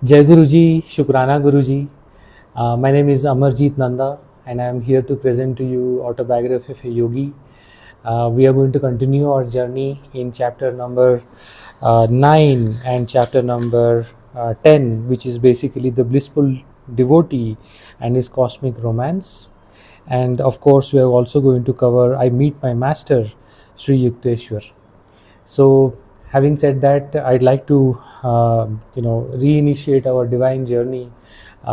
Jai Guruji, Shukrana Guruji. My name is Amarjeet Nanda and I am here to present to you Autobiography of a Yogi. We are going to continue our journey in chapter number 9 and chapter number 10, which is basically the Blissful Devotee and his cosmic romance. And of course, we are also going to cover I Meet My Master, Sri Yukteshwar. So, having said that, I'd like to reinitiate our divine journey,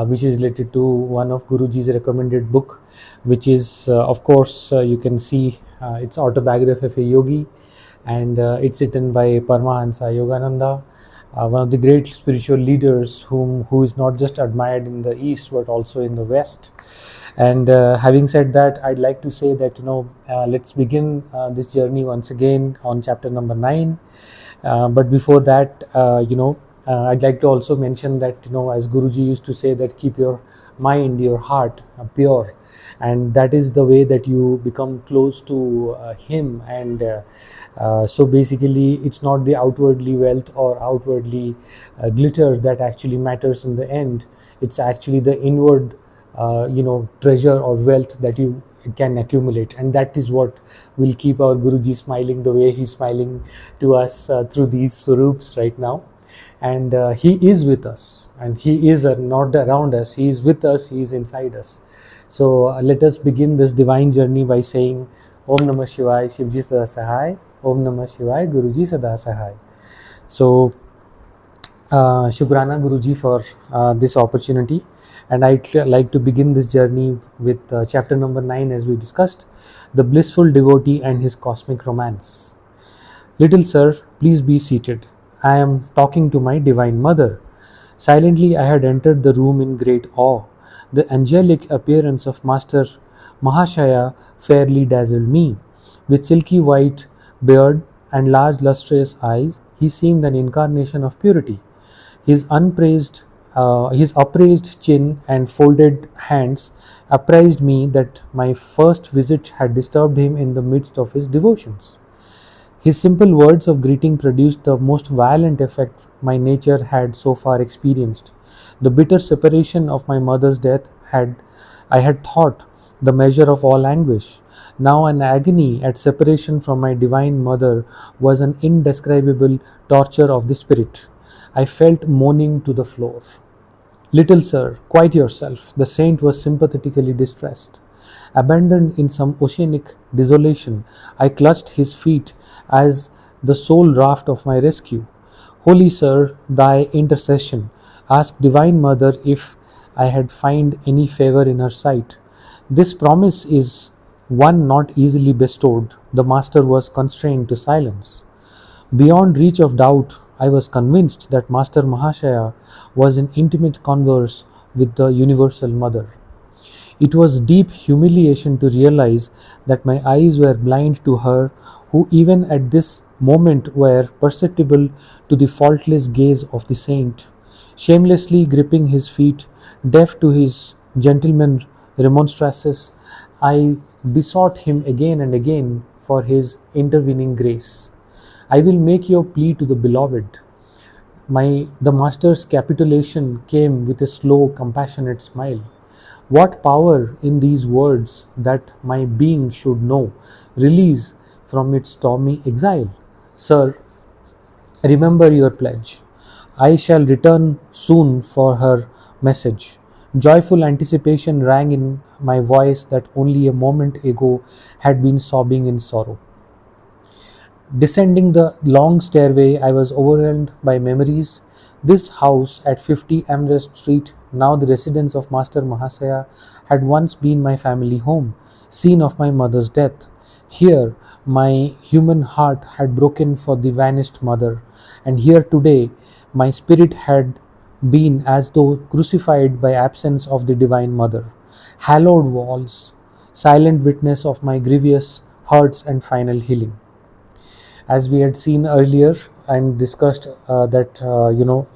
which is related to one of Guruji's recommended book, which is of course you can see it's Autobiography of a Yogi, and it's written by Paramahansa Yogananda, one of the great spiritual leaders who is not just admired in the East but also in the West. And having said that, I'd like to say that let's begin this journey once again on chapter number 9. But before that, I'd like to also mention that as Guruji used to say, that keep your mind, your heart pure, and that is the way that you become close to him. And so basically, it's not the outwardly wealth or outwardly glitter that actually matters in the end. It's actually the inward treasure or wealth that you can accumulate, and that is what will keep our Guruji smiling the way he's smiling to us through these swarups right now. And he is with us, and he is not around us, he is with us, he is inside us. So let us begin this divine journey by saying Om Namah Shivaya, Shivji Sada Sahai, Om Namah Shivaya, Guruji Sada Sahai. So Shukrana Guruji for this opportunity. And I'd like to begin this journey with chapter number 9, as we discussed, the blissful devotee and his cosmic romance. Little sir, please be seated. I am talking to my divine mother. Silently I had entered the room in great awe. The angelic appearance of Master Mahasaya fairly dazzled me. With silky white beard and large lustrous eyes, he seemed an incarnation of purity. His upraised chin and folded hands apprised me that my first visit had disturbed him in the midst of his devotions. His simple words of greeting produced the most violent effect my nature had so far experienced. The bitter separation of my mother's death I had thought the measure of all anguish. Now an agony at separation from my divine mother was an indescribable torture of the spirit. I felt moaning to the floor. Little sir, quiet yourself. The saint was sympathetically distressed. Abandoned in some oceanic desolation, I clutched his feet as the sole raft of my rescue. Holy sir, thy intercession. Ask Divine Mother if I had find any favor in her sight. This promise is one not easily bestowed. The master was constrained to silence. Beyond reach of doubt, I was convinced that Master Mahasaya was in intimate converse with the Universal Mother. It was deep humiliation to realize that my eyes were blind to her, who even at this moment were perceptible to the faultless gaze of the saint. Shamelessly gripping his feet, deaf to his gentleman remonstrances, I besought him again and again for his intervening grace. I will make your plea to the beloved. The master's capitulation came with a slow, compassionate smile. What power in these words that my being should know, release from its stormy exile? Sir, remember your pledge. I shall return soon for her message. Joyful anticipation rang in my voice that only a moment ago had been sobbing in sorrow. Descending the long stairway, I was overwhelmed by memories. This house at 50 Amrest Street, now the residence of Master Mahasaya, had once been my family home, scene of my mother's death. Here, my human heart had broken for the vanished mother, and here today, my spirit had been as though crucified by absence of the Divine Mother. Hallowed walls, silent witness of my grievous hurts and final healing. As we had seen earlier and discussed that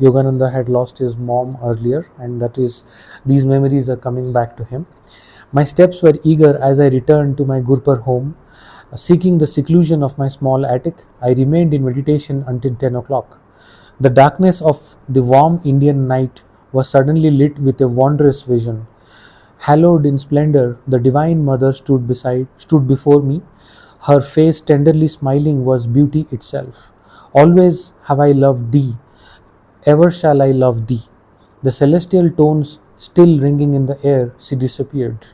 Yogananda had lost his mom earlier, and that is these memories are coming back to him. My steps were eager as I returned to my Gurpur home. Seeking the seclusion of my small attic, I remained in meditation until 10 o'clock. The darkness of the warm Indian night was suddenly lit with a wondrous vision. Hallowed in splendor, the Divine Mother stood before me. Her face tenderly smiling was beauty itself. Always have I loved thee, ever shall I love thee. The celestial tones still ringing in the air, she disappeared.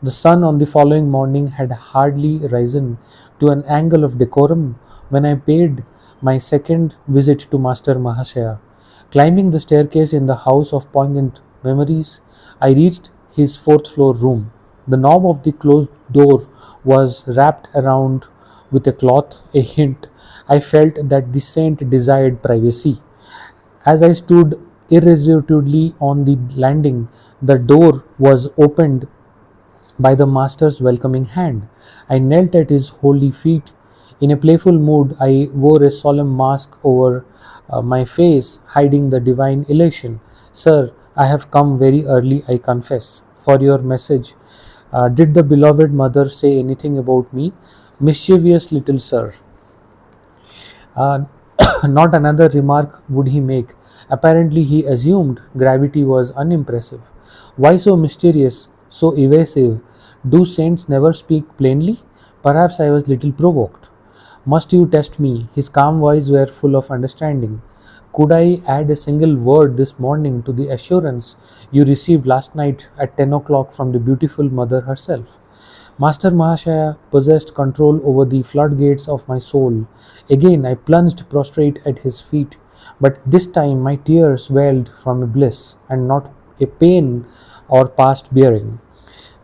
The sun on the following morning had hardly risen to an angle of decorum when I paid my second visit to Master Mahasaya. Climbing the staircase in the house of poignant memories, I reached his fourth floor room. The knob of the closed door was wrapped around with a cloth, a hint I felt that the saint desired privacy. As I stood irresolutely on the landing, the door was opened by the Master's welcoming hand. I knelt at his holy feet. In a playful mood, I wore a solemn mask over my face, hiding the divine elation. Sir, I have come very early, I confess, for your message. Did the beloved mother say anything about me? Mischievous little sir. Uh, Not another remark would he make. Apparently, he assumed gravity was unimpressive. Why so mysterious, so evasive? Do saints never speak plainly? Perhaps I was little provoked. Must you test me? His calm voice were full of understanding. Could I add a single word this morning to the assurance you received last night at 10 o'clock from the beautiful mother herself? Master Mahasaya possessed control over the floodgates of my soul. Again I plunged prostrate at his feet, but this time my tears welled from a bliss and not a pain or past bearing.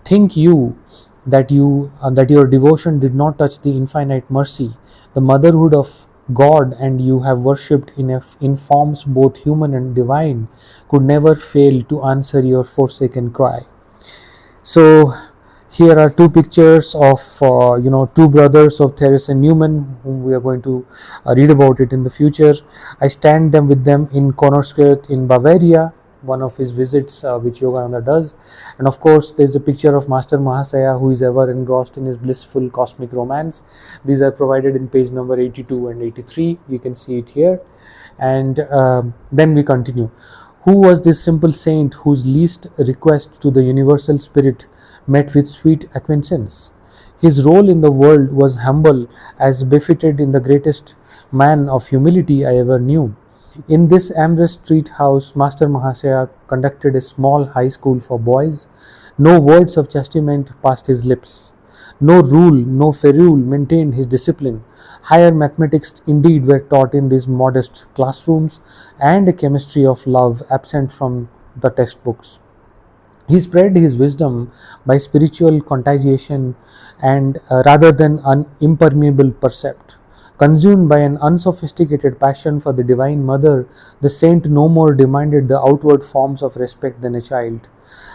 Think you that your devotion did not touch the infinite mercy, the motherhood of God, and you have worshipped in forms both human and divine, could never fail to answer your forsaken cry. So here are two pictures of two brothers of Therese and Newman, whom we are going to read about it in the future. I stand them with them in Konorskert in Bavaria, one of his visits which Yogananda does, and of course there is a picture of Master Mahasaya, who is ever engrossed in his blissful cosmic romance. These are provided in page number 82 and 83. You can see it here, and then we continue. Who was this simple saint whose least request to the universal spirit met with sweet acquiescence? His role in the world was humble, as befitted in the greatest man of humility I ever knew. In this Amherst Street house, Master Mahasaya conducted a small high school for boys. No words of chastisement passed his lips. No rule, no ferule maintained his discipline. Higher mathematics indeed were taught in these modest classrooms, and a chemistry of love absent from the textbooks. He spread his wisdom by spiritual contagion and rather than an impermeable percept. Consumed by an unsophisticated passion for the Divine Mother, the saint no more demanded the outward forms of respect than a child.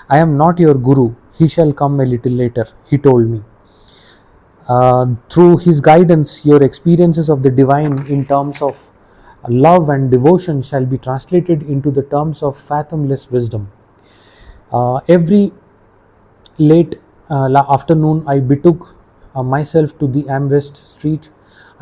I am not your guru, he shall come a little later, he told me. Through his guidance, your experiences of the divine in terms of love and devotion shall be translated into the terms of fathomless wisdom. Every late afternoon, I betook myself to the Amherst Street.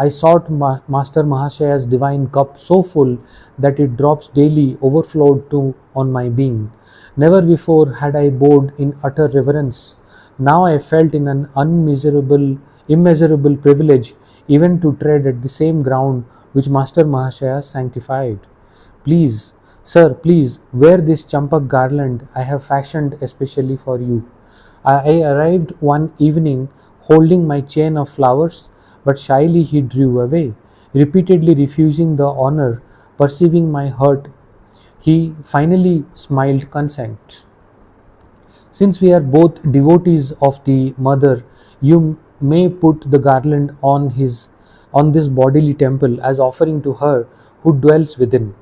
I sought Master Mahasaya's divine cup so full that it drops daily overflowed to on my being. Never before had I bowed in utter reverence. Now I felt in an immeasurable privilege even to tread at the same ground which Master Mahasaya sanctified. Please, sir, please wear this champak garland I have fashioned especially for you. I arrived one evening holding my chain of flowers, but shyly he drew away, repeatedly refusing the honor. Perceiving my hurt, he finally smiled consent. Since we are both devotees of the Mother, you may put the garland on this bodily temple as offering to her who dwells within.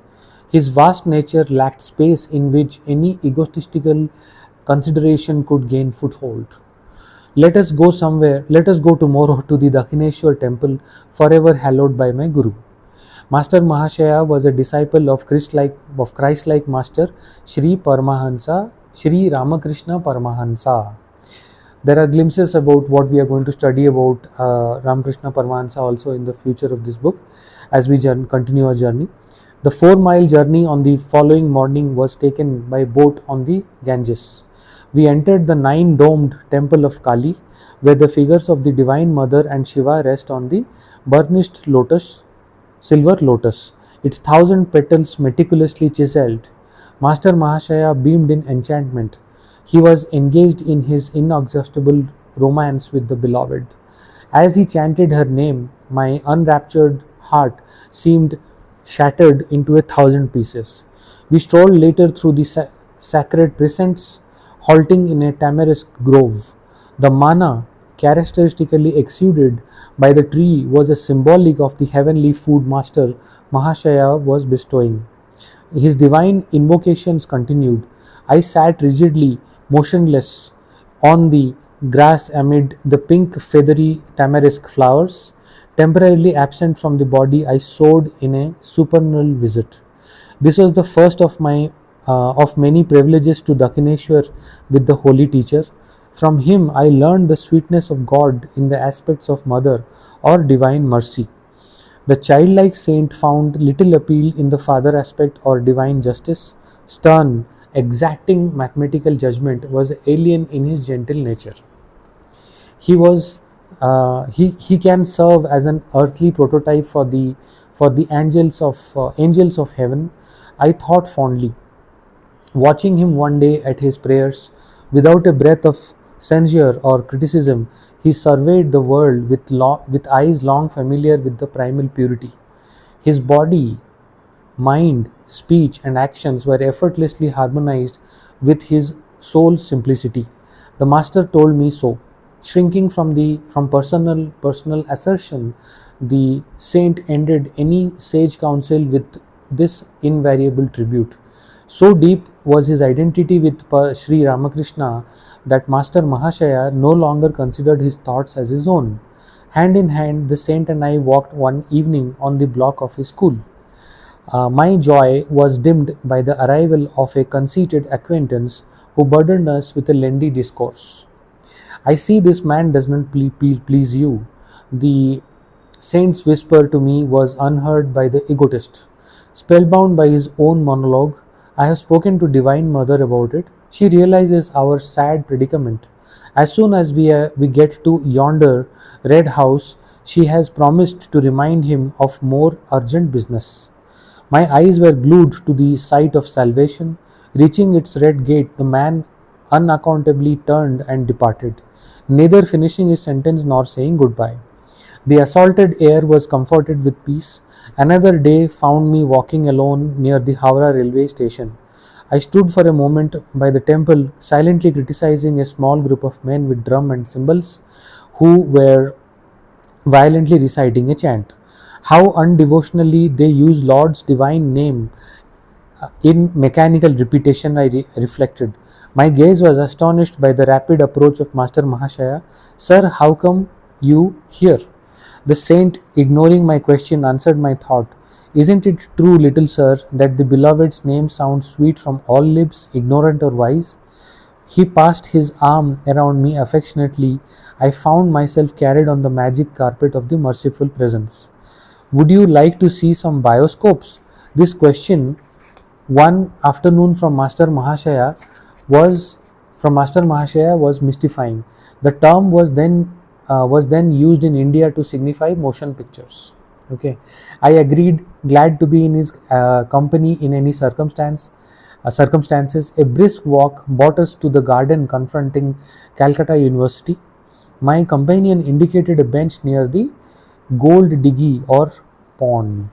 His vast nature lacked space in which any egotistical consideration could gain foothold. Let us go tomorrow to the Dakshineshwar temple, forever hallowed by my Guru. Master Mahasaya was a disciple of Christ-like Master Sri Ramakrishna Paramahansa. There are glimpses about what we are going to study about Ramakrishna Paramahansa also in the future of this book as we continue our journey. The 4 mile journey on the following morning was taken by boat on the Ganges. We entered the 9 domed temple of Kali, where the figures of the Divine Mother and Shiva rest on the burnished silver lotus, its 1,000 petals meticulously chiseled. Master Mahasaya beamed in enchantment. He was engaged in his inexhaustible romance with the beloved. As he chanted her name, my unraptured heart seemed shattered into 1,000 pieces. We strolled later through the sacred precincts, halting in a tamarisk grove. The manna, characteristically exuded by the tree, was a symbolic of the heavenly food Master Mahashaya was bestowing. His divine invocations continued. I sat rigidly, motionless, on the grass amid the pink feathery tamarisk flowers. Temporarily absent from the body, I soared in a supernal visit. This was the first of many privileges to Dakshineshwar with the holy teacher. From him I learned the sweetness of God in the aspects of mother or divine mercy. The childlike saint found little appeal in the father aspect or divine justice. Stern, exacting mathematical judgment was alien in his gentle nature. He can serve as an earthly prototype for the angels of heaven. I thought fondly. Watching him one day at his prayers, without a breath of censure or criticism, he surveyed the world with eyes long familiar with the primal purity. His body, mind, speech, and actions were effortlessly harmonized with his soul's simplicity. The Master told me so. Shrinking from personal assertion, the saint ended any sage counsel with this invariable tribute. So deep was his identity with Sri Ramakrishna that Master Mahashaya no longer considered his thoughts as his own. Hand in hand, the saint and I walked one evening on the block of his school. My joy was dimmed by the arrival of a conceited acquaintance who burdened us with a lengthy discourse. I see this man does not please you. The saint's whisper to me was unheard by the egotist. Spellbound by his own monologue, I have spoken to Divine Mother about it. She realizes our sad predicament. As soon as we get to yonder red house, she has promised to remind him of more urgent business. My eyes were glued to the sight of salvation. Reaching its red gate, the man unaccountably turned and departed, neither finishing his sentence nor saying goodbye. The assaulted air was comforted with peace. Another day found me walking alone near the Howrah railway station. I stood for a moment by the temple, silently criticizing a small group of men with drum and cymbals who were violently reciting a chant. How undevotionally they use Lord's divine name in mechanical repetition, I reflected. My gaze was astonished by the rapid approach of Master Mahashaya. Sir, how come you here? The saint, ignoring my question, answered my thought. Isn't it true, little sir, that the beloved's name sounds sweet from all lips, ignorant or wise? He passed his arm around me affectionately. I found myself carried on the magic carpet of the merciful presence. Would you like to see some bioscopes? This question, one afternoon was Master Mahashaya was mystifying. The term was then used in India to signify motion pictures. Okay, I agreed, glad to be in his company in any circumstances. A brisk walk brought us to the garden confronting Calcutta University. My companion indicated a bench near the gold diggy or pond.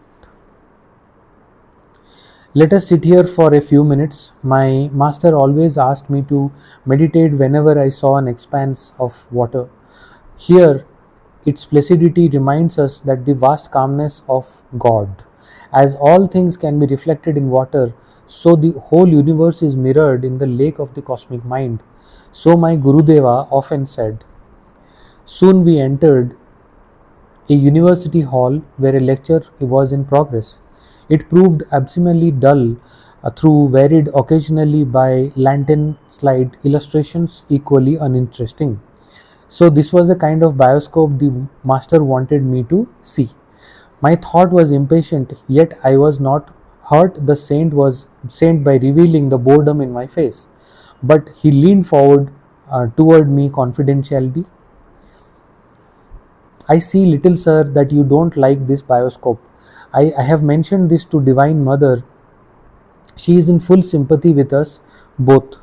Let us sit here for a few minutes. My master always asked me to meditate whenever I saw an expanse of water. Here, its placidity reminds us that the vast calmness of God. As all things can be reflected in water, so the whole universe is mirrored in the lake of the cosmic mind. So my Gurudeva often said. Soon we entered a university hall where a lecture was in progress. It proved abysmally dull, through varied occasionally by lantern slide illustrations equally uninteresting. So this was the kind of bioscope the master wanted me to see. My thought was impatient, yet I was not hurt the saint by revealing the boredom in my face. But he leaned forward toward me confidentially. I see, little sir, that you don't like this bioscope. I have mentioned this to Divine Mother. She is in full sympathy with us both.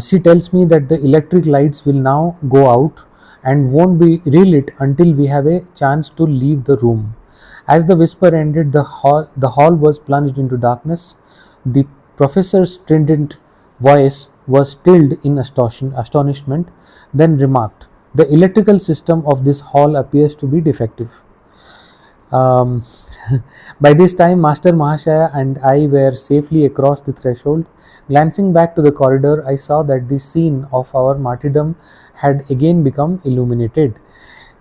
She tells me that the electric lights will now go out and won't be relit until we have a chance to leave the room. As the whisper ended, the hall was plunged into darkness. The professor's strident voice was stilled in astonishment, then remarked, "The electrical system of this hall appears to be defective." Um, by this time, Master Mahasaya and I were safely across the threshold. Glancing back to the corridor, I saw that the scene of our martyrdom had again become illuminated.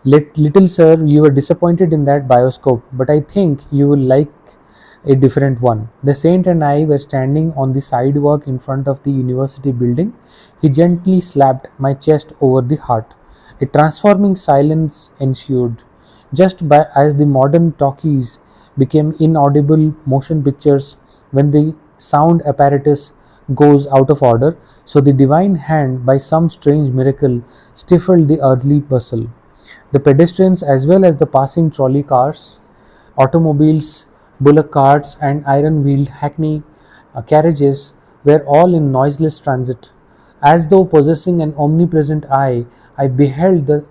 Little sir, you were disappointed in that bioscope, but I think you will like a different one. The saint and I were standing on the sidewalk in front of the university building. He gently slapped my chest over the heart. A transforming silence ensued, as the modern talkies became inaudible motion pictures when the sound apparatus goes out of order, so the divine hand, by some strange miracle, stifled the earthly bustle. The pedestrians, as well as the passing trolley cars, automobiles, bullock carts, and iron wheeled hackney carriages, were all in noiseless transit. As though possessing an omnipresent eye, I beheld the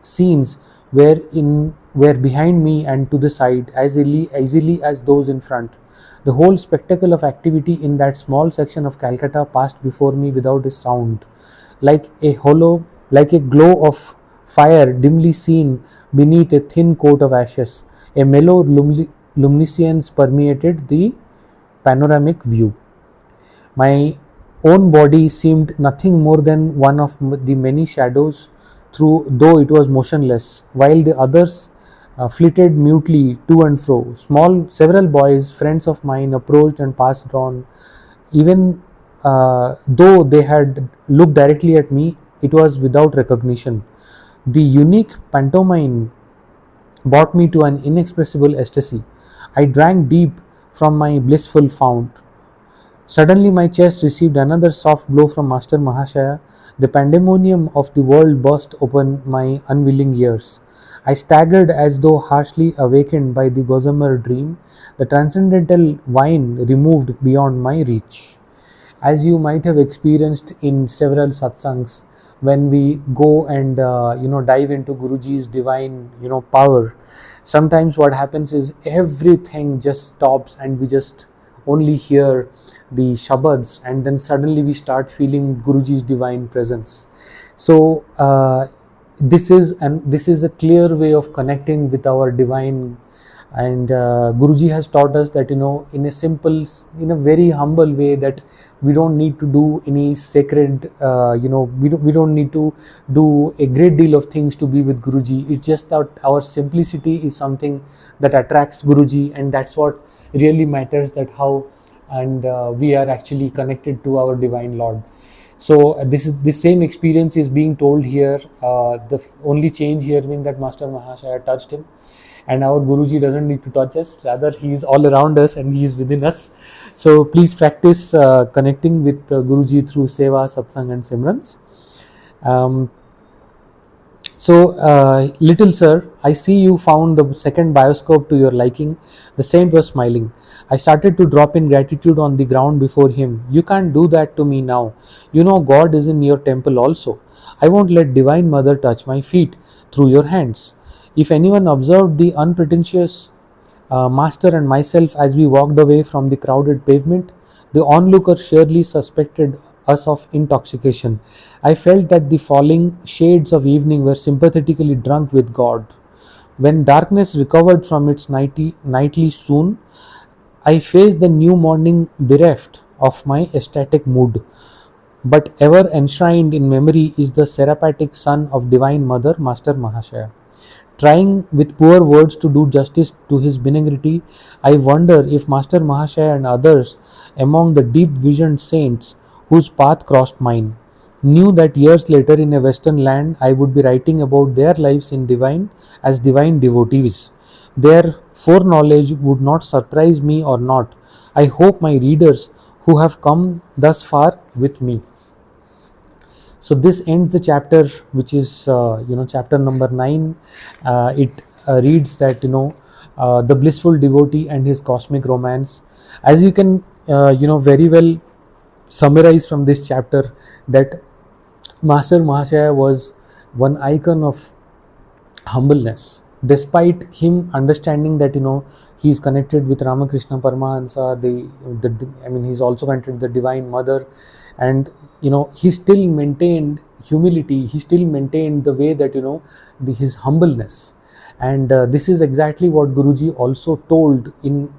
scenes were behind me and to the side easily as those in front. The whole spectacle of activity in that small section of Calcutta passed before me without a sound, like a glow of fire dimly seen beneath a thin coat of ashes. A mellow luminescence permeated the panoramic view. My own body seemed nothing more than one of the many shadows, though it was motionless, while the others flitted mutely to and fro. Several boys, friends of mine, approached and passed on. Even though they had looked directly at me, it was without recognition. The unique pantomime brought me to an inexpressible ecstasy. I drank deep from my blissful fount. Suddenly my chest received another soft blow from Master Mahasaya. The pandemonium of the world burst upon my unwilling ears. I staggered as though harshly awakened by the gossamer dream, the transcendental wine removed beyond my reach. As you might have experienced in several satsangs, when we go and dive into Guruji's divine power, sometimes what happens is everything just stops and we just only hear the shabads, and then suddenly we start feeling Guruji's divine presence. So this is a clear way of connecting with our divine, and Guruji has taught us that in a simple, in a very humble way, that we don't need to do any sacred we don't need to do a great deal of things to be with Guruji. It's just that our simplicity is something that attracts Guruji, and that's what really matters, that how and we are actually connected to our divine Lord. So this same experience is being told here. The only change here being that Master Mahasaya touched him, and our Guruji doesn't need to touch us. Rather, he is all around us and he is within us. So please practice connecting with Guruji through seva, satsang, and simrans. Little sir, I see you found the second bioscope to your liking. The saint was smiling. I started to drop in gratitude on the ground before him. You can't do that to me now. You know God is in your temple also. I won't let Divine Mother touch my feet through your hands. If anyone observed the unpretentious master and myself as we walked away from the crowded pavement, the onlooker surely suspected us of intoxication. I felt that the falling shades of evening were sympathetically drunk with God. When darkness recovered from its nightly swoon, I faced the new morning bereft of my ecstatic mood. But ever enshrined in memory is the seraphic son of Divine Mother, Master Mahasaya. Trying with poor words to do justice to his benignity, I wonder if Master Mahasaya and others among the deep visioned saints whose path crossed mine knew that years later in a western land I would be writing about their lives in divine as divine devotees. Their foreknowledge would not surprise me or not. I hope my readers who have come thus far with me. So this ends the chapter, which is chapter number 9. It reads that the blissful devotee and his cosmic romance. As you can very well summarize from this chapter, that Master Mahasaya was one icon of humbleness, despite him understanding that he is connected with Ramakrishna Paramahansa. He's also connected with the Divine Mother, and he still maintained humility. He still maintained the way that his humbleness. And this is exactly what Guruji also told in.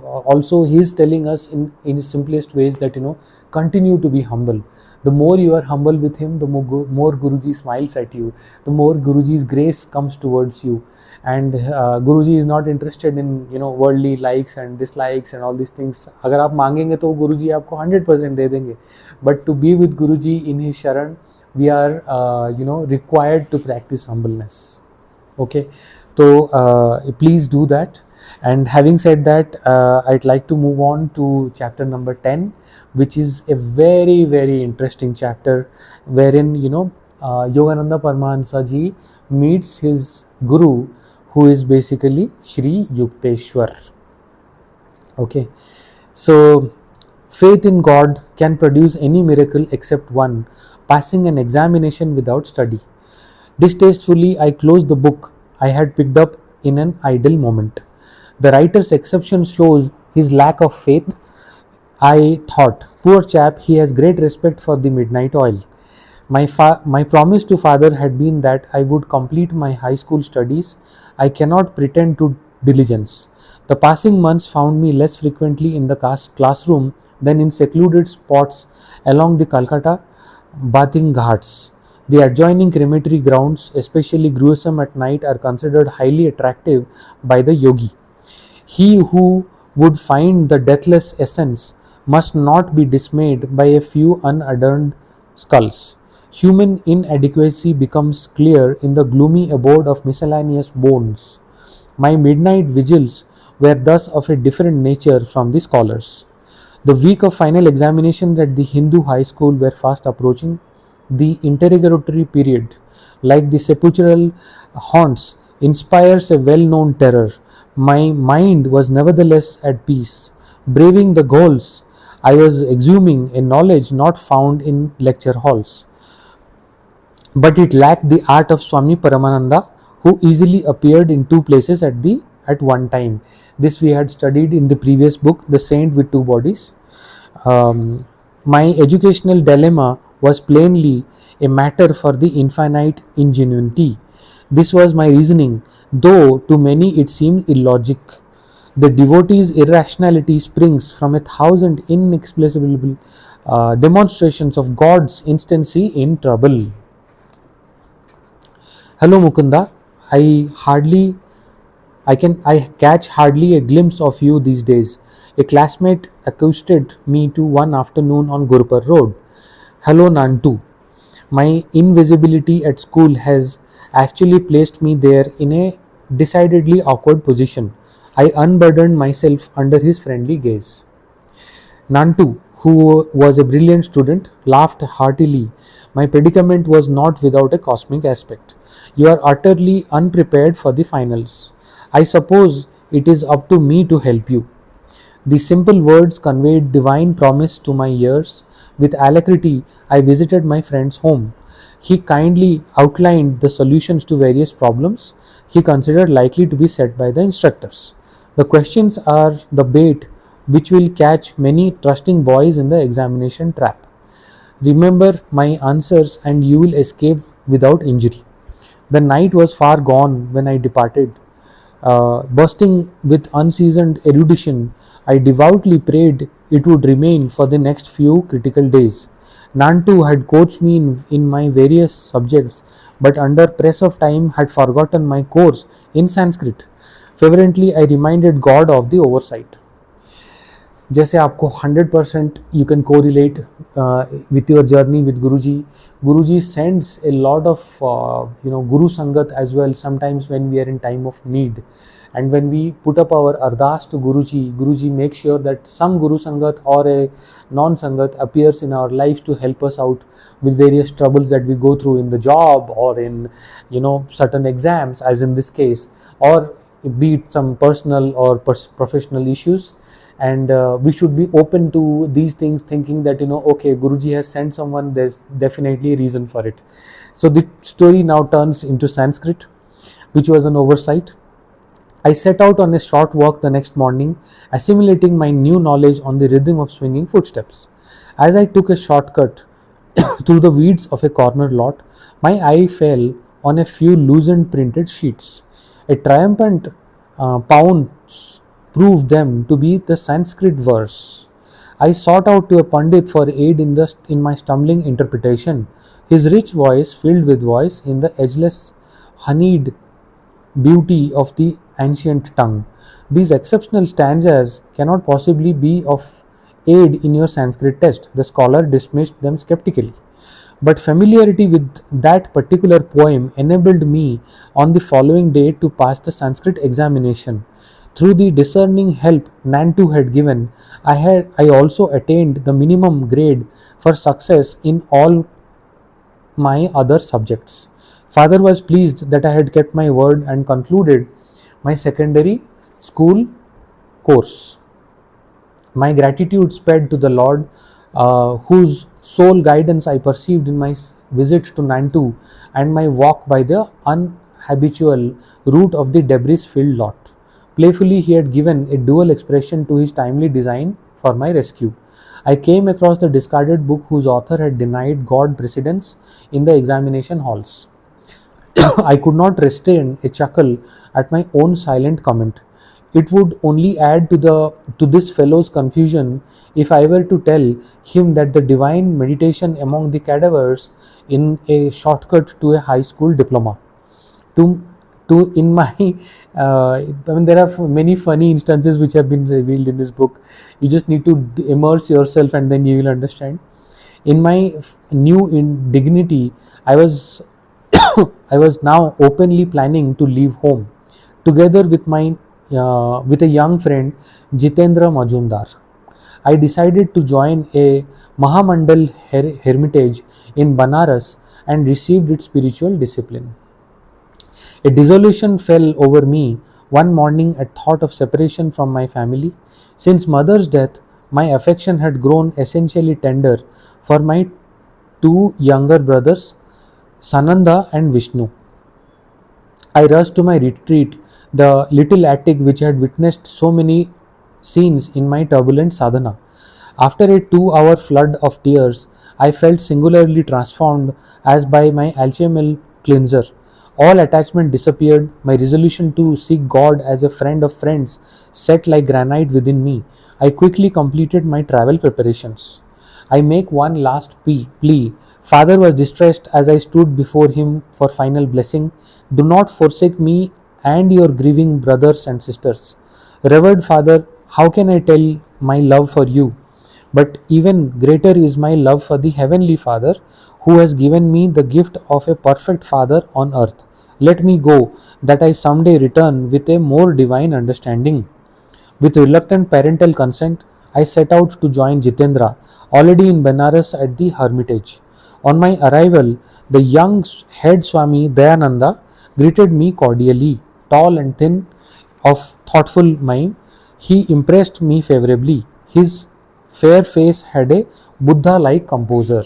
Also, he is telling us in his simplest ways that continue to be humble. The more you are humble with him, the more Guruji smiles at you, the more Guruji's grace comes towards you. And Guruji is not interested in worldly likes and dislikes and all these things. अगर आप मांगेंगे तो Guruji आपको 100% दे देंगे. But to be with Guruji in his sharan, we are required to practice humbleness. Okay, so please do that. And having said that, I'd like to move on to chapter number 10, which is a very, very interesting chapter, wherein Yogananda Paramahansa ji meets his guru, who is basically Shri Yukteshwar. Okay, so faith in God can produce any miracle except one, passing an examination without study. Distastefully, I closed the book I had picked up in an idle moment. The writer's exception shows his lack of faith. I thought, poor chap, he has great respect for the midnight oil. My promise to father had been that I would complete my high school studies. I cannot pretend to diligence. The passing months found me less frequently in the classroom than in secluded spots along the Calcutta bathing ghats. The adjoining crematory grounds, especially gruesome at night, are considered highly attractive by the yogi. He who would find the deathless essence must not be dismayed by a few unadorned skulls. Human inadequacy becomes clear in the gloomy abode of miscellaneous bones. My midnight vigils were thus of a different nature from the scholars. The week of final examinations at the Hindu high school were fast approaching. The interrogatory period, like the sepulchral haunts, inspires a well-known terror. My mind was nevertheless at peace. Braving the goals, I was exhuming a knowledge not found in lecture halls. But it lacked the art of Swami Paramananda, who easily appeared in two places at one time. This we had studied in the previous book, The Saint with Two Bodies. My educational dilemma was plainly a matter for the infinite ingenuity. This was my reasoning, though to many it seemed illogic. The devotee's irrationality springs from 1,000 inexplicable demonstrations of God's instancy in trouble. Hello Mukunda, I catch hardly a glimpse of you these days. A classmate accosted me to one afternoon on Gurupur Road. Hello Nantu. My invisibility at school has actually placed me there in a decidedly awkward position. I unburdened myself under his friendly gaze. Nantu, who was a brilliant student, laughed heartily. My predicament was not without a cosmic aspect. You are utterly unprepared for the finals. I suppose it is up to me to help you. The simple words conveyed divine promise to my ears. With alacrity, I visited my friend's home. He kindly outlined the solutions to various problems he considered likely to be set by the instructors. The questions are the bait which will catch many trusting boys in the examination trap. Remember my answers and you will escape without injury. The night was far gone when I departed. Bursting with unseasoned erudition, I devoutly prayed it would remain for the next few critical days. Nantu had coached me in my various subjects, but under press of time had forgotten my course in Sanskrit. Fervently I reminded God of the oversight. जैसे आपको 100% you can correlate with your journey with Guruji. Guruji sends a lot of Guru Sangat as well sometimes when we are in time of need. And when we put up our ardas to Guruji makes sure that some Guru Sangat or a non-Sangat appears in our lives to help us out with various troubles that we go through in the job or in, certain exams, as in this case, or be it some personal or professional issues. And we should be open to these things, thinking that, okay, Guruji has sent someone, there's definitely a reason for it. So the story now turns into Sanskrit, which was an oversight. I set out on a short walk the next morning, assimilating my new knowledge on the rhythm of swinging footsteps. As I took a shortcut through the weeds of a corner lot, my eye fell on a few loosened printed sheets. A triumphant pounce proved them to be the Sanskrit verse. I sought out to a Pandit for aid in my stumbling interpretation. His rich voice filled with voice in the edgeless, honeyed beauty of the ancient tongue. These exceptional stanzas cannot possibly be of aid in your Sanskrit test. The scholar dismissed them skeptically. But familiarity with that particular poem enabled me on the following day to pass the Sanskrit examination. Through the discerning help Nantu had given, I also attained the minimum grade for success in all my other subjects. Father was pleased that I had kept my word and concluded my secondary school course. My gratitude sped to the Lord, whose sole guidance I perceived in my visit to Nantu and my walk by the unhabitual route of the debris-filled lot. Playfully, he had given a dual expression to his timely design for my rescue. I came across the discarded book whose author had denied God precedence in the examination halls. I could not restrain a chuckle at my own silent comment. It would only add to this fellow's confusion if I were to tell him that the divine meditation among the cadavers in a shortcut to a high school diploma. To in my there are many funny instances which have been revealed in this book. You just need to immerse yourself and then you will understand. In my new indignity, I was I was now openly planning to leave home together with with a young friend, Jitendra Majumdar. I decided to join a Mahamandal hermitage in Benaras and received its spiritual discipline. A dissolution fell over me one morning at thought of separation from my family. Since mother's death, my affection had grown essentially tender for my two younger brothers, Sananda and Vishnu. I rushed to my retreat, the little attic which had witnessed so many scenes in my turbulent sadhana. After a 2 hour flood of tears, I felt singularly transformed as by my alchemical cleanser. All attachment disappeared, my resolution to seek God as a friend of friends set like granite within me. I quickly completed my travel preparations. I make one last plea. Father was distressed as I stood before him for final blessing. Do not forsake me and your grieving brothers and sisters. Revered Father, how can I tell my love for you? But even greater is my love for the Heavenly Father, who has given me the gift of a perfect Father on earth. Let me go, that I someday return with a more divine understanding. With reluctant parental consent, I set out to join Jitendra, already in Benaras at the Hermitage. On my arrival, the young head Swami Dayananda greeted me cordially. Tall and thin, of thoughtful mind, he impressed me favorably. His fair face had a Buddha-like composure.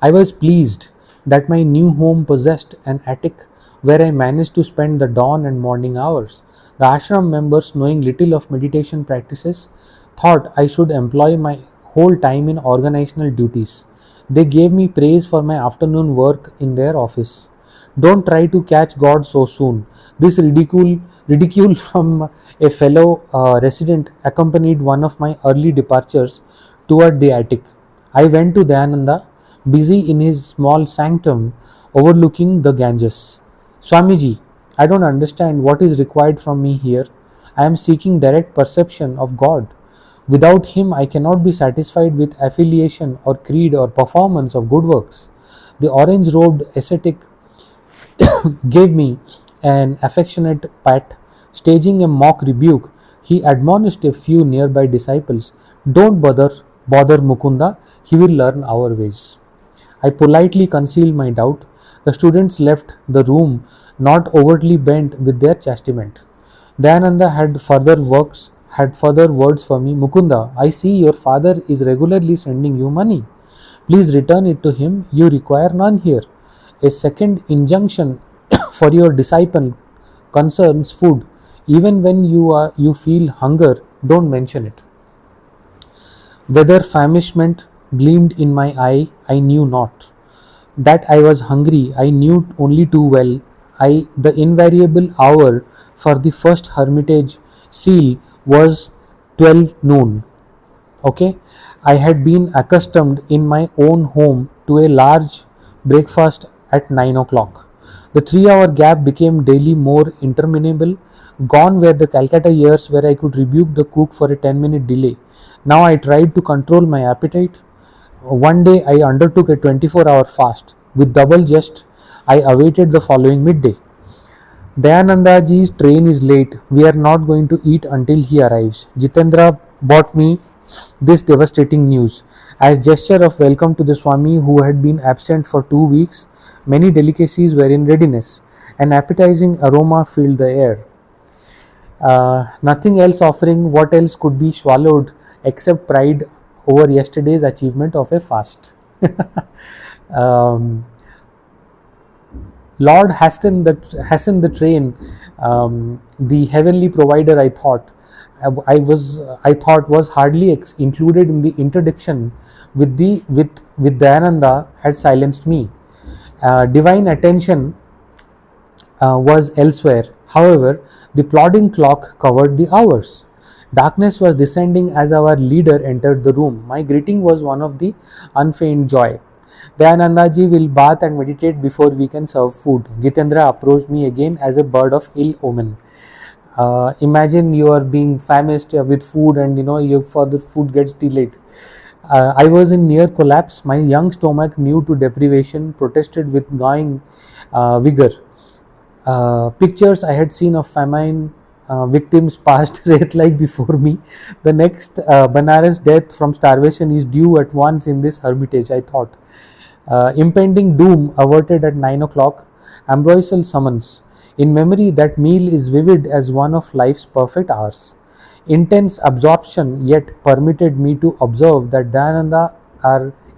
I was pleased that my new home possessed an attic where I managed to spend the dawn and morning hours. The ashram members, knowing little of meditation practices, thought I should employ my whole time in organizational duties. They gave me praise for my afternoon work in their office. Don't try to catch God so soon. This ridicule from a fellow resident accompanied one of my early departures toward the attic. I went to Dayananda, busy in his small sanctum overlooking the Ganges. Swamiji, I don't understand what is required from me here. I am seeking direct perception of God. Without him, I cannot be satisfied with affiliation or creed or performance of good works. The orange robed ascetic gave me an affectionate pat, staging a mock rebuke, he admonished a few nearby disciples, "Don't bother Mukunda, he will learn our ways." I politely concealed my doubt. The students left the room not overtly bent with their chastisement. Dayananda had further words for me. "Mukunda, I see your father is regularly sending you money. Please return it to him. You require none here. A second injunction for your disciple concerns food. Even when you feel hunger, don't mention it." Whether famishment gleamed in my eye, I knew not. That I was hungry, I knew only too well. The invariable hour for the first hermitage seal was 12 noon. Okay, I had been accustomed in my own home to a large breakfast at 9 o'clock. The 3 hour gap became daily more interminable. Gone were the Calcutta years where I could rebuke the cook for a 10-minute delay. Now I tried to control my appetite. One day I undertook a 24-hour fast. With double zest, I awaited the following midday. Dayanandaji's train is late. We are not going to eat until he arrives. Jitendra brought me this devastating news. As gesture of welcome to the Swami who had been absent for 2 weeks, many delicacies were in readiness. An appetizing aroma filled the air. Nothing else offering, what else could be swallowed except pride over yesterday's achievement of a fast. um, Lord hastened the train, the heavenly provider. I thought was hardly included in the interdiction with Dayananda had silenced me. Divine attention was elsewhere. However, the plodding clock covered the hours. Darkness was descending as our leader entered the room. My greeting was one of the unfeigned joy. Dayanandaji will bath and meditate before we can serve food. Jitendra approached me again as a bird of ill omen. Imagine you are being famished with food, and your further food gets delayed. I was in near collapse. My young stomach, new to deprivation, protested with gnawing vigor. Pictures I had seen of famine victims passed wraith-like before me. The next Benaras death from starvation is due at once in this hermitage, I thought. Impending doom averted at 9 o'clock. Ambrosial summons. In memory, that meal is vivid as one of life's perfect hours. Intense absorption yet permitted me to observe that Dayananda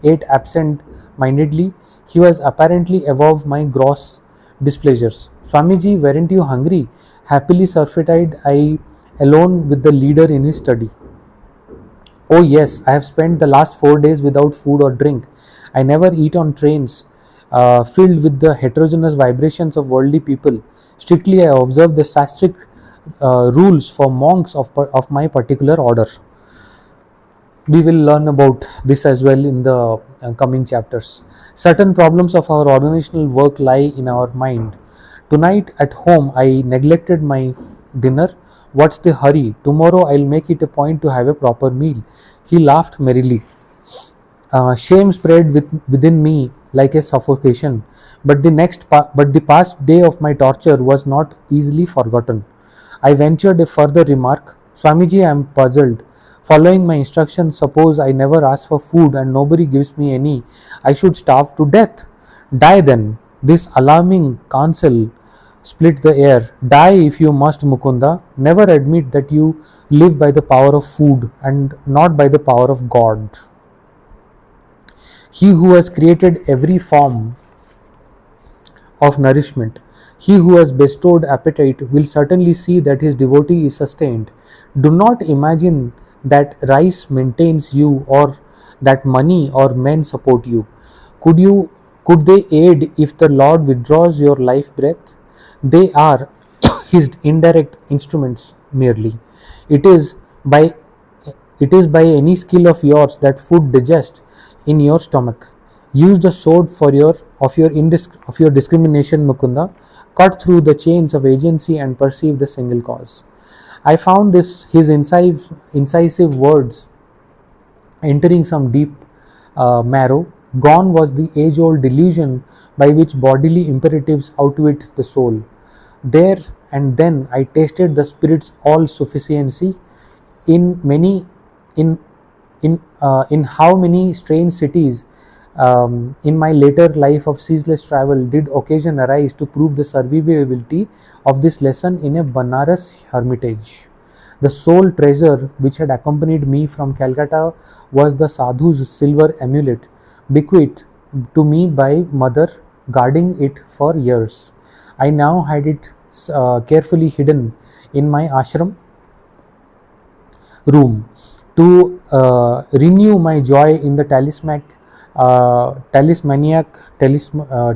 ate absent-mindedly. He was apparently above my gross displeasures. "Swamiji, weren't you hungry?" Happily surfeited, I alone with the leader in his study. "Oh yes, I have spent the last 4 days without food or drink. I never eat on trains filled with the heterogeneous vibrations of worldly people. Strictly I observe the sastric rules for monks of my particular order." We will learn about this as well in the coming chapters. Certain problems of our organizational work lie in our mind. Tonight at home I neglected my dinner. What's the hurry? Tomorrow I'll make it a point to have a proper meal. He laughed merrily. Shame spread within me like a suffocation, but the past day of my torture was not easily forgotten. I ventured a further remark. "Swamiji, I am puzzled. Following my instructions, suppose I never ask for food and nobody gives me any. I should starve to death. Die then." This alarming counsel split the air. "Die if you must, Mukunda. Never admit that you live by the power of food and not by the power of God. He who has created every form of nourishment, he who has bestowed appetite, will certainly see that his devotee is sustained. Do not imagine that rice maintains you or that money or men support you. Could they aid if the Lord withdraws your life breath? They are his indirect instruments merely. It is by by any skill of yours that food digests in your stomach. Use the sword of your discrimination, Mukunda. Cut through the chains of agency and perceive the single cause. I found his incisive words entering some deep marrow. Gone was the age-old delusion by which bodily imperatives outwit the soul. There and then I tasted the Spirit's all sufficiency in many in in how many strange cities in my later life of ceaseless travel did occasion arise to prove the survivability of this lesson in a Benaras hermitage. The sole treasure which had accompanied me from Calcutta was the sadhu's silver amulet, bequeathed to me by mother, guarding it for years. I now had it carefully hidden in my ashram room. To renew my joy in the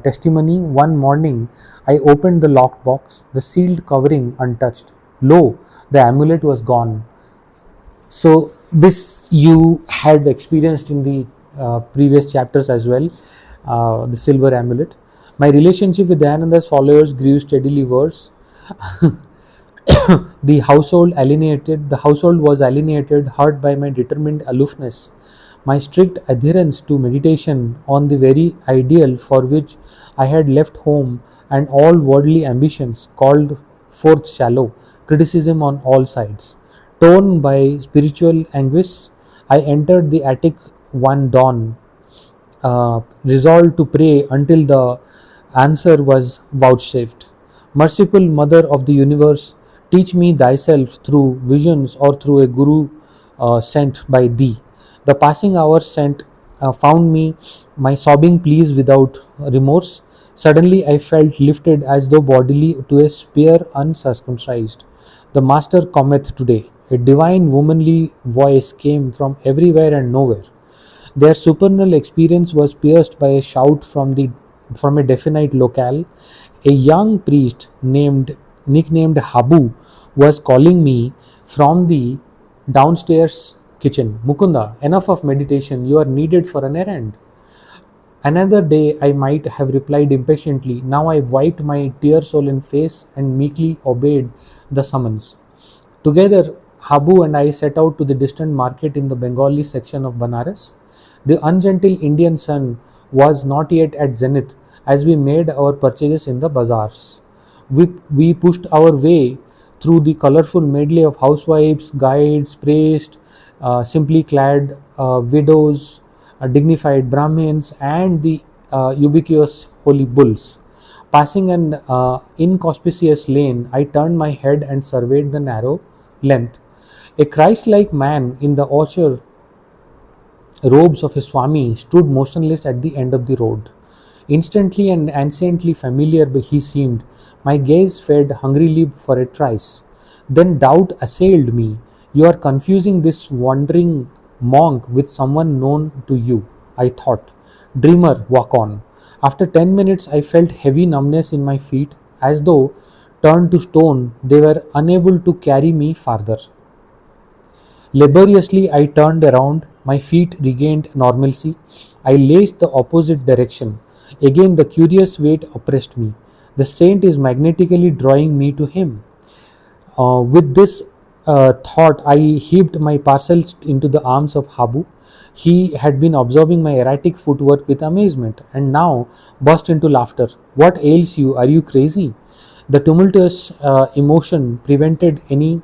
testimony, one morning I opened the locked box, the sealed covering untouched. Lo, the amulet was gone. So, this you had experienced in the previous chapters as well, the silver amulet. My relationship with Dayananda's followers grew steadily worse. The household was alienated, hurt by my determined aloofness, my strict adherence to meditation on the very ideal for which I had left home, and all worldly ambitions called forth shallow criticism on all sides. Torn by spiritual anguish, I entered the attic one dawn, resolved to pray until the answer was vouchsafed. Merciful Mother of the Universe, teach me thyself through visions or through a Guru sent by thee. The passing hours found me my sobbing pleas without remorse. Suddenly I felt lifted as though bodily to a sphere uncircumcised. The Master cometh today. A divine womanly voice came from everywhere and nowhere. Their supernal experience was pierced by a shout from a definite locale. A young priest nicknamed Habu was calling me from the downstairs kitchen. Mukunda, enough of meditation. You are needed for an errand. Another day I might have replied impatiently. Now I wiped my tear-swollen face and meekly obeyed the summons. Together, Habu and I set out to the distant market in the Bengali section of Benaras. The ungentle Indian sun was not yet at zenith as we made our purchases in the bazaars. We pushed our way through the colorful medley of housewives, guides, priests, simply clad widows, dignified Brahmins, and the ubiquitous holy bulls. Passing an inconspicuous lane, I turned my head and surveyed the narrow length. A Christ-like man in the austere robes of a Swami stood motionless at the end of the road. Instantly and anciently familiar he seemed. My gaze fed hungrily for a trace. Then doubt assailed me. You are confusing this wandering monk with someone known to you, I thought. Dreamer, walk on. After 10 minutes, I felt heavy numbness in my feet, as though, turned to stone, they were unable to carry me farther. Laboriously, I turned around. My feet regained normalcy. I laced the opposite direction. Again, the curious weight oppressed me. The saint is magnetically drawing me to him. With this thought, I heaped my parcels into the arms of Habu. He had been observing my erratic footwork with amazement, and now burst into laughter. What ails you? Are you crazy? The tumultuous emotion prevented any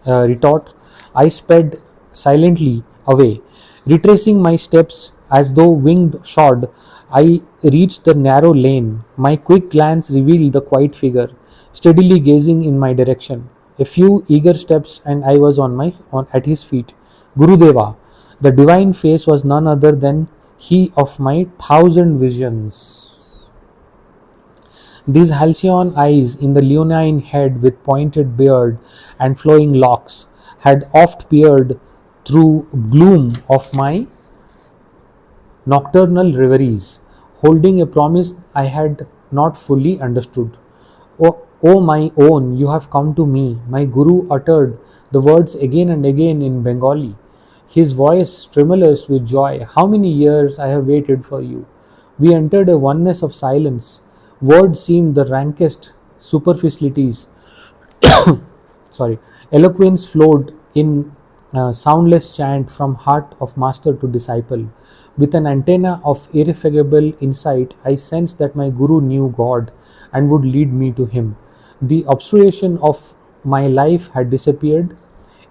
retort. I sped silently away. Retracing my steps as though winged shod, I reached the narrow lane. My quick glance revealed the quiet figure, steadily gazing in my direction. A few eager steps, and I was at his feet. Gurudeva, the divine face was none other than he of my thousand visions. These halcyon eyes in the leonine head with pointed beard and flowing locks had oft peered through gloom of my nocturnal reveries, holding a promise I had not fully understood. O my own, you have come to me. My Guru uttered the words again and again in Bengali, his voice tremulous with joy. How many years I have waited for you. We entered a oneness of silence. Words seemed the rankest superficialities. Sorry. Eloquence flowed in soundless chant from heart of master to disciple. With an antenna of irrefragable insight, I sensed that my Guru knew God and would lead me to him. The obscuration of my life had disappeared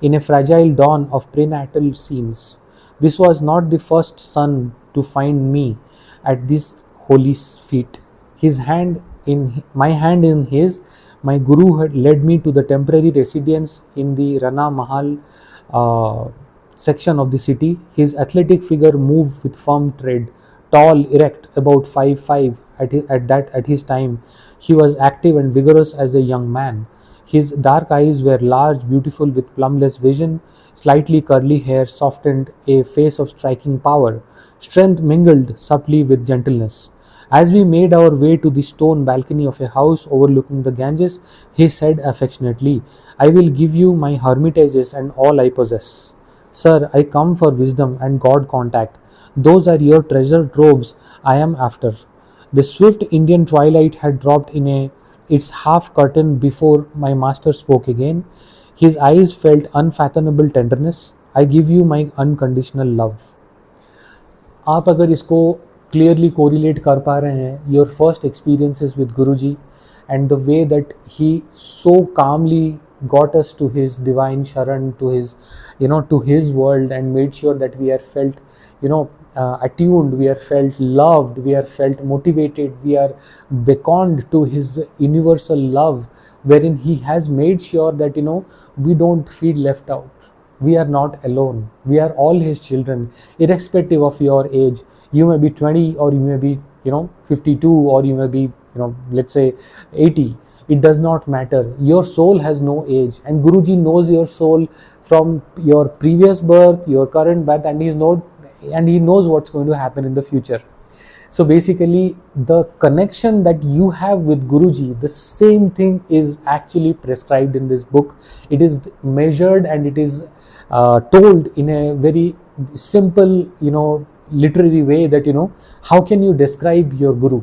in a fragile dawn of prenatal scenes. This was not the first son to find me at this holy feet. His hand in my hand in his, my guru had led me to the temporary residence in the Rana Mahal uh, section of the city. His athletic figure moved with firm tread, tall, erect, about 5'5". At his time, he was active and vigorous as a young man. His dark eyes were large, beautiful, with plumbless vision. Slightly curly hair softened a face of striking power. Strength mingled subtly with gentleness. As we made our way to the stone balcony of a house overlooking the Ganges, he said affectionately, "I will give you my hermitages and all I possess. Sir, I come for wisdom and God contact. Those are your treasure troves I am after." The swift Indian twilight had dropped in its half curtain before my master spoke again. His eyes felt unfathomable tenderness. "I give you my unconditional love." आप अगर इसको clearly correlate कर पा रहे हैं, your first experiences with Guruji and the way that he so calmly got us to his divine sharan, to his to his world, and made sure that we are felt attuned, we are felt loved, we are felt motivated, we are beckoned to his universal love, wherein he has made sure that we don't feel left out. We are not alone. We are all his children, irrespective of your age. You may be 20, or you may be 52, or you may be let's say 80. It does not matter. Your soul has no age, and Guruji knows your soul from your previous birth, your current birth, and he knows what's going to happen in the future. So basically, the connection that you have with Guruji, the same thing is actually prescribed in this book. It is measured, and it is told in a very simple literary way that how can you describe your guru.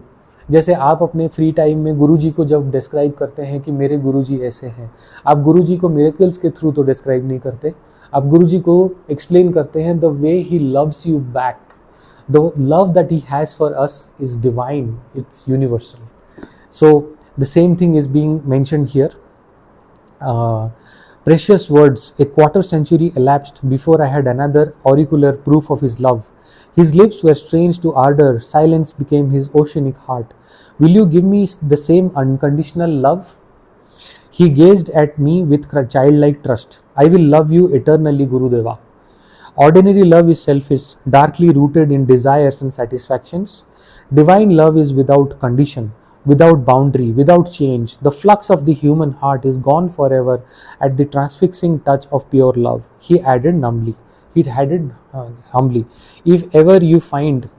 जैसे आप अपने free time में गुरुजी को जब describe करते हैं कि मेरे गुरुजी ऐसे हैं, आप गुरुजी को मिरेकल्स के थ्रू तो डिस्क्राइब नहीं करते, आप गुरुजी को एक्सप्लेन करते हैं the way he loves you back. The love that he has for us is divine, it's universal. So the same thing is being mentioned here. Precious words. A quarter century elapsed before I had another auricular proof of his love. His lips were strange to ardor, silence became his oceanic heart. Will you give me the same unconditional love? He gazed at me with childlike trust. I will love you eternally, Gurudeva. Ordinary love is selfish, darkly rooted in desires and satisfactions. Divine love is without condition, without boundary, without change. The flux of the human heart is gone forever at the transfixing touch of pure love. He added numbly. He added humbly, if ever you find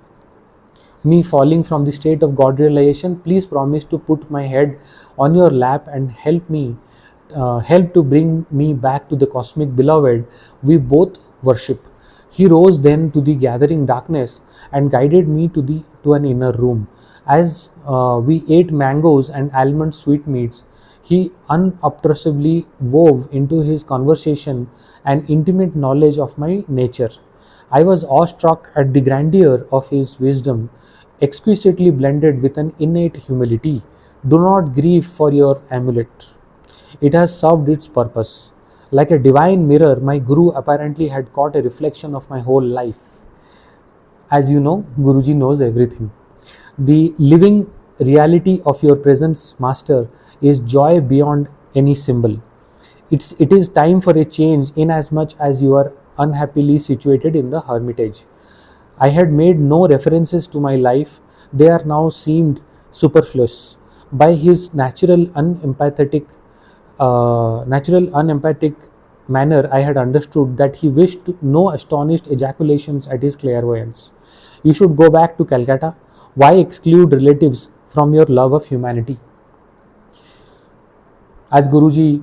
me falling from the state of God realization, please promise to put my head on your lap and help to bring me back to the cosmic beloved we both worship. He rose then to the gathering darkness and guided me to an inner room. As we ate mangoes and almond sweetmeats, he unobtrusively wove into his conversation an intimate knowledge of my nature. I was awestruck at the grandeur of his wisdom, exquisitely blended with an innate humility. Do not grieve for your amulet. It has served its purpose. Like a divine mirror, my Guru apparently had caught a reflection of my whole life. As you know, Guruji knows everything. The living reality of your presence, Master, is joy beyond any symbol. It is time for a change, inasmuch as you are unhappily situated in the hermitage. I had made no references to my life. They are now seemed superfluous. By his natural unempathic manner, I had understood that he wished no astonished ejaculations at his clairvoyance. You should go back to Calcutta. Why exclude relatives from your love of humanity? As Guruji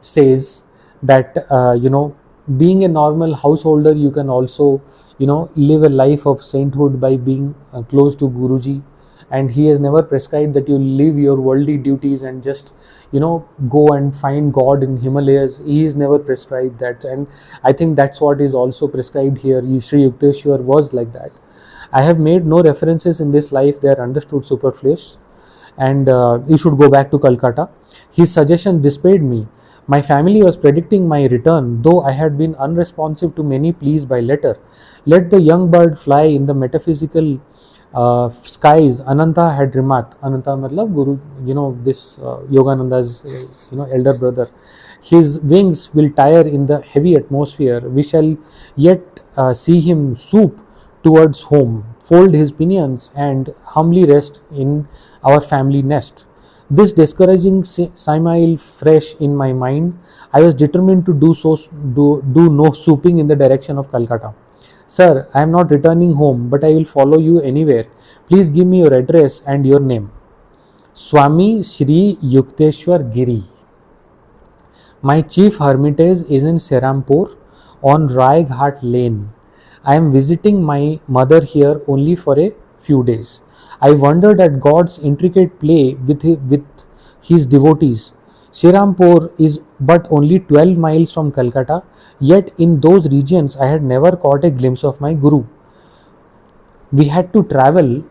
says that being a normal householder, you can also live a life of sainthood by being close to Guruji, and he has never prescribed that you leave your worldly duties and just go and find God in Himalayas. He has never prescribed that, and I think that's what is also prescribed here. Sri Yukteshwar was like that. I have made no references in this life, they are understood superfluous. and you should go back to Calcutta. His suggestion displayed me. My family was predicting my return, though I had been unresponsive to many pleas by letter. Let the young bird fly in the metaphysical skies, Ananta had remarked. Ananta matlab Guru, this Yogananda's elder brother. His wings will tire in the heavy atmosphere. We shall yet see him swoop towards home, fold his pinions, and humbly rest in our family nest. This discouraging simile fresh in my mind, I was determined to do no swooping in the direction of Calcutta. Sir, I am not returning home, but I will follow you anywhere. Please give me your address and your name. Swami Shri Yukteshwar Giri. My chief hermitage is in Serampur on Rai Ghat Lane. I am visiting my mother here only for a few days. I wondered at God's intricate play with his devotees. Serampur is but only 12 miles from Calcutta, yet in those regions I had never caught a glimpse of my Guru. We had to travel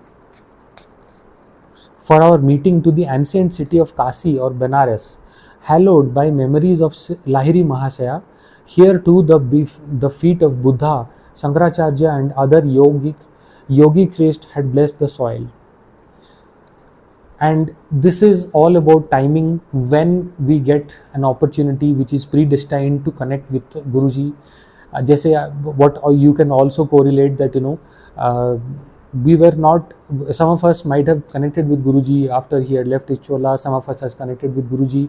for our meeting to the ancient city of Kasi or Benaras, hallowed by memories of Lahiri Mahasaya. Here too the feet of Buddha, Shankaracharya and other yogi Christ had blessed the soil. And this is all about timing, when we get an opportunity which is predestined to connect with Guruji. जैसे what you can also correlate that we were not, some of us might have connected with Guruji after he had left his chola, some of us has connected with Guruji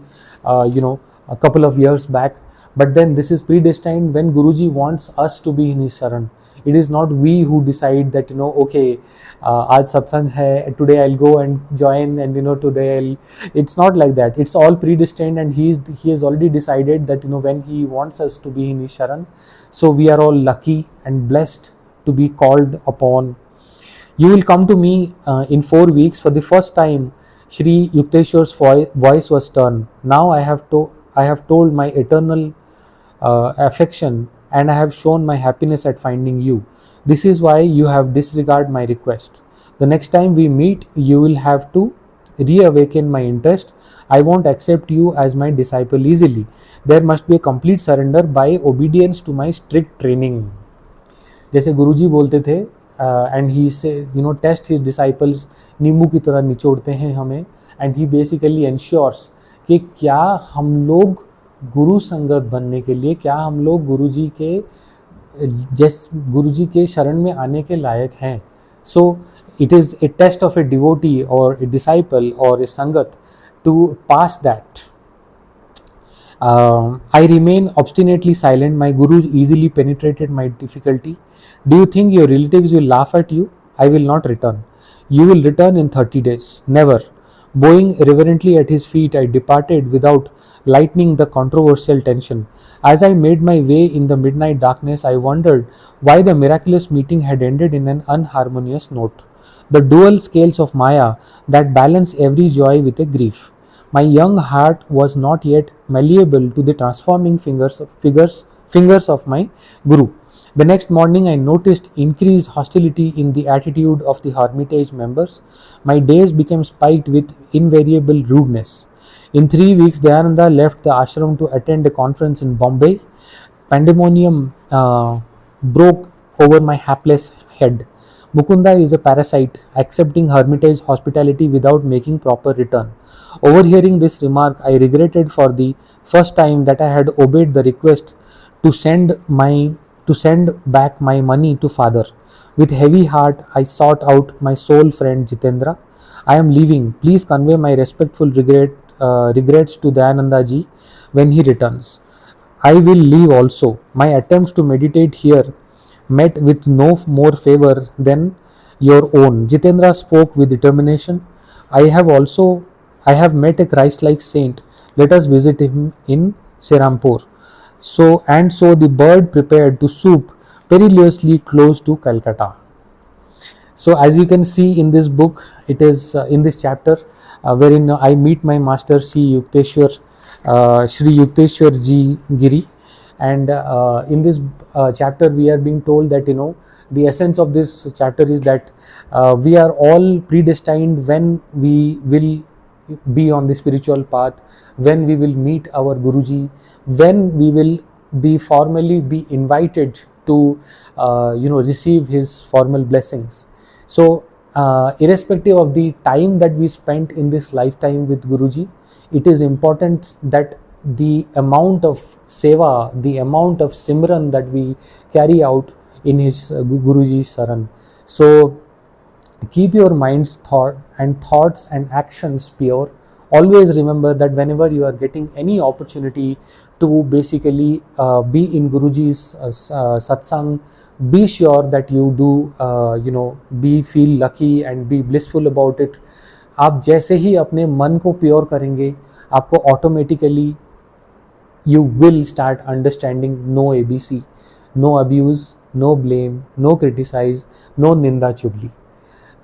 a couple of years back, but then this is predestined when Guruji wants us to be in his sharan. It is not we who decide that okay, aaj satsang hai, today I'll go and join, and today it's not like that. It's all predestined, and he has already decided that when he wants us to be in his sharan. So we are all lucky and blessed to be called upon. You will come to me in 4 weeks. For the first time, Shri Yukteshwar's voice was stern. Now I have told my eternal affection, and I have shown my happiness at finding you. This is why you have disregarded my request. The next time we meet, you will have to reawaken my interest. I won't accept you as my disciple easily. There must be a complete surrender by obedience to my strict training. जैसे गुरुजी बोलते थे, and he say test his disciples, नींबू की तरह निचोड़ते हैं हमें, and he basically ensures कि क्या हम लोग गुरु संगत बनने के लिए, क्या हम लोग गुरुजी के शरण में आने के लायक हैं. So it is a test of a devotee or a disciple or a sangat to pass that. I remain obstinately silent. My Guru easily penetrated my difficulty. Do you think your relatives will laugh at you? I will not return. You will return in 30 days. Never. Bowing reverently at his feet, I departed without lightening the controversial tension. As I made my way in the midnight darkness, I wondered why the miraculous meeting had ended in an unharmonious note. The dual scales of Maya that balance every joy with a grief. My young heart was not yet malleable to the transforming fingers of my Guru. The next morning I noticed increased hostility in the attitude of the hermitage members. My days became spiked with invariable rudeness. In 3 weeks, Dayananda left the ashram to attend a conference in Bombay. Pandemonium broke over my hapless head. Mukunda is a parasite, accepting hermitage hospitality without making proper return. Overhearing this remark, I regretted for the first time that I had obeyed the request to send back my money to father. With heavy heart, I sought out my soul friend Jitendra. I am leaving. Please convey my respectful regrets to Dayananda ji when he returns. I will leave also. My attempts to meditate here met with no more favor than your own. Jitendra spoke with determination. I have met a Christ-like saint. Let us visit him in Serampur. So the bird prepared to swoop perilously close to Calcutta. So as you can see in this book, it is in this chapter wherein I meet my master Shri Yukteshwar Giri. And in this chapter we are being told that, the essence of this chapter is that we are all predestined when we will be on the spiritual path, when we will meet our Guruji, when we will be formally be invited to receive his formal blessings. So irrespective of the time that we spent in this lifetime with Guruji, it is important that the amount of seva, the amount of simran that we carry out in his Guruji's saran. So keep your mind's thoughts and actions pure. Always remember that whenever you are getting any opportunity to basically be in Guruji's satsang, be sure that you do be feel lucky and be blissful about it. आप जैसे ही अपने मन को pure करेंगे, आपको automatically you will start understanding no ABC, no abuse, no blame, no criticize, no निंदा चुगली.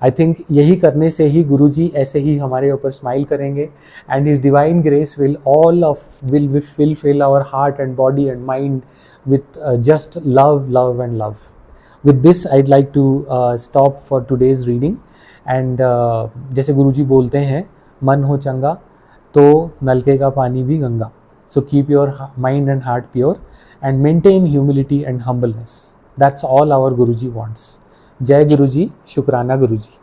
I think यही करने से ही गुरुजी ऐसे ही हमारे ऊपर स्माइल करेंगे, and his divine grace will fill our heart and body and mind with just love and love. With this I'd like to stop for today's reading. And जैसे गुरुजी बोलते हैं, मन हो चंगा तो नलके का पानी भी Ganga. So keep your mind and heart pure and maintain humility and humbleness. That's all our Guruji wants. Jai Guruji, शुक्राना गुरुजी.